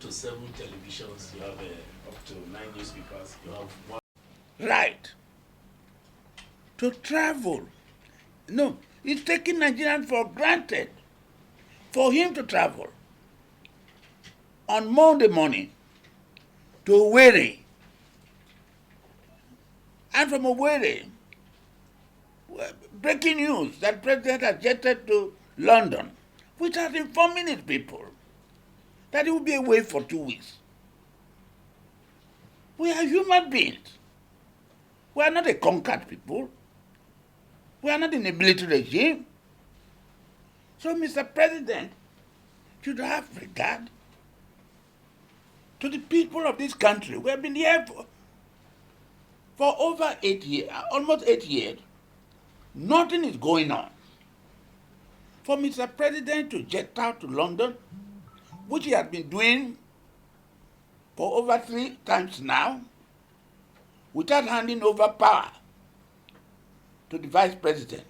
to 7 televisions, you have up to 9 newspapers, you have one. Right. To travel. No, it's taking Nigerians for granted for him to travel on Monday morning to Owerri, and from Owerri, breaking news that President has jetted to London without informing his people that he will be away for 2 weeks. We are human beings. We are not a conquered people. We are not in a military regime. So Mr. President should have regard to the people of this country. We have been here for over 8 years, almost 8 years. Nothing is going on. For Mr. President to jet out to London, which he has been doing for over 3 times now, without handing over power to the vice president,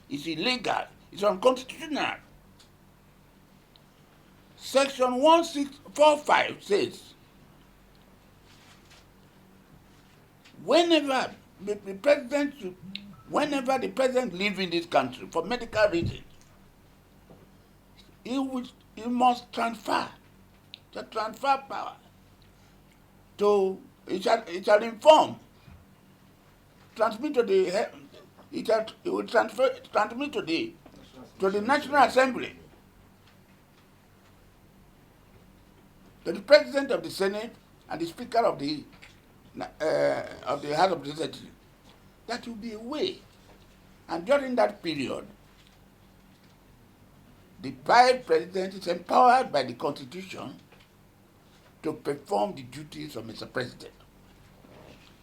is illegal. It's unconstitutional. Section 1645 says, whenever the president lives in this country for medical reasons, he must transfer power to, it shall inform, transmit to the, it will transmit to the National Assembly, to the President of the Senate and the Speaker of the House of Representatives, that will be away. And during that period, the vice president is empowered by the Constitution to perform the duties of Mr. President.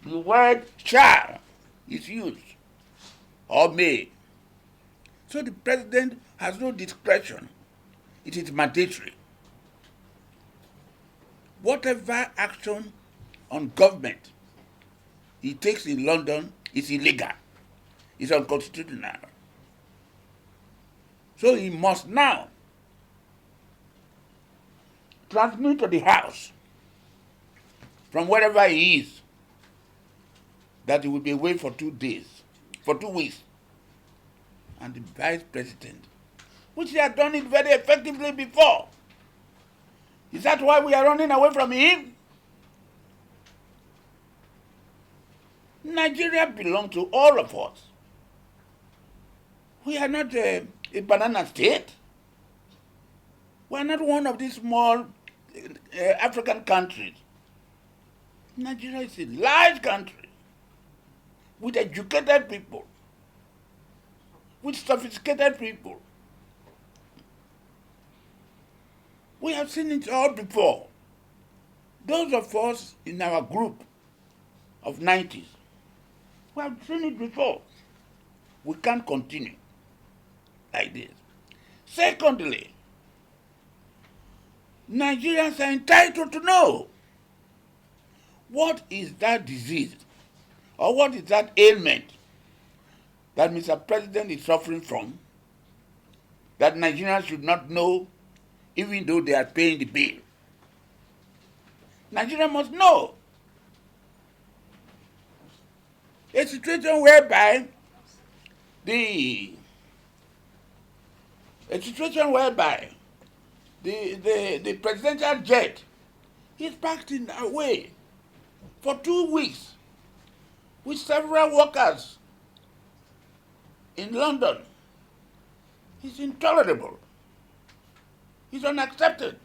The word shall is used, or may. So the president has no discretion. It is mandatory. Whatever action on government he takes in London is illegal. It's unconstitutional. So he must now transmit to the House from wherever he is that he will be away for 2 days, for 2 weeks. And the vice president, which he had done it very effectively before. Is that why we are running away from him? Nigeria belongs to all of us. We are not a banana state. We are not one of these small African countries. Nigeria is a large country with educated people, with sophisticated people. We have seen it all before. Those of us in our group of 90s, we have seen it before. We can't continue like this. Secondly, Nigerians are entitled to know what is that disease or what is that ailment that Mr. President is suffering from that Nigerians should not know even though they are paying the bill. Nigeria must know. A situation whereby the presidential jet is packed in away for 2 weeks with several workers in London is intolerable. It's unaccepted.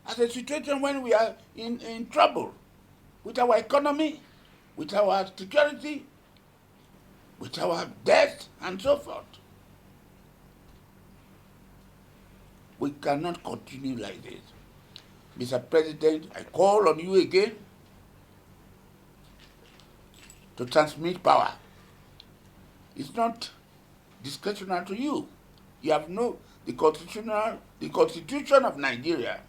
As a situation when we are in trouble with our economy, with our security, with our debt, and so forth. We cannot continue like this. Mr. President, I call on you again to transmit power. It's not discretionary to you. You have the Constitution of Nigeria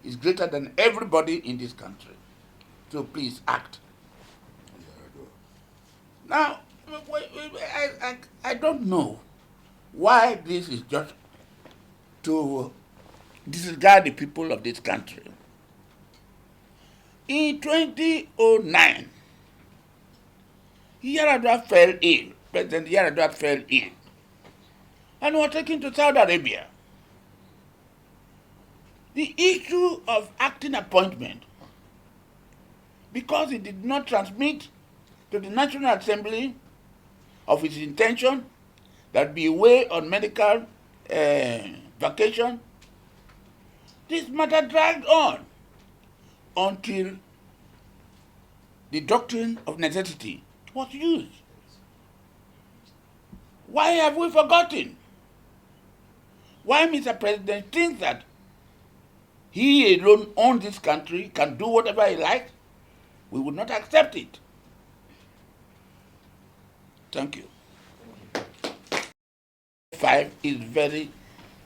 is greater than everybody in this country. So please act. Now, I don't know why this is just to disregard the people of this country. In 2009, Yaradua fell ill. President Yaradua fell ill and was taken to Saudi Arabia. The issue of acting appointment, because he did not transmit to the National Assembly of his intention that be away on medical vacation, this matter dragged on until the doctrine of necessity was used. Why have we forgotten? Why Mr. President thinks that he alone owns this country, can do whatever he likes? We would not accept it. Thank you. 5 is very,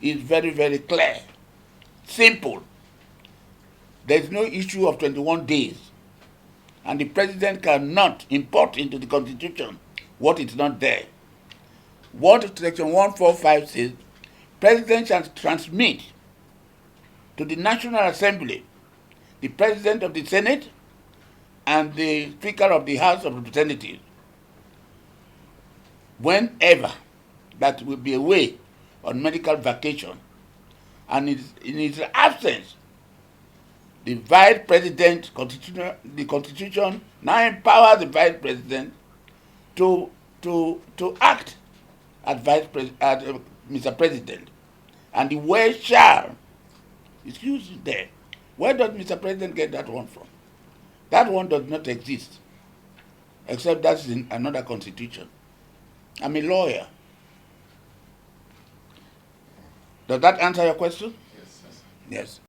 very clear, simple. There is no issue of 21 days, and the president cannot import into the Constitution what is not there. What Section 145 says, President shall transmit to the National Assembly the President of the Senate and the Speaker of the House of Representatives whenever that will be away on medical vacation, and in his absence, the Vice President, the Constitution now empowers the Vice President to act as Mr. President, and the word shall is used there. Where does Mr. President get that one from? That one does not exist, except that's in another constitution. I'm a lawyer. Does that answer your question? Yes, yes. Yes.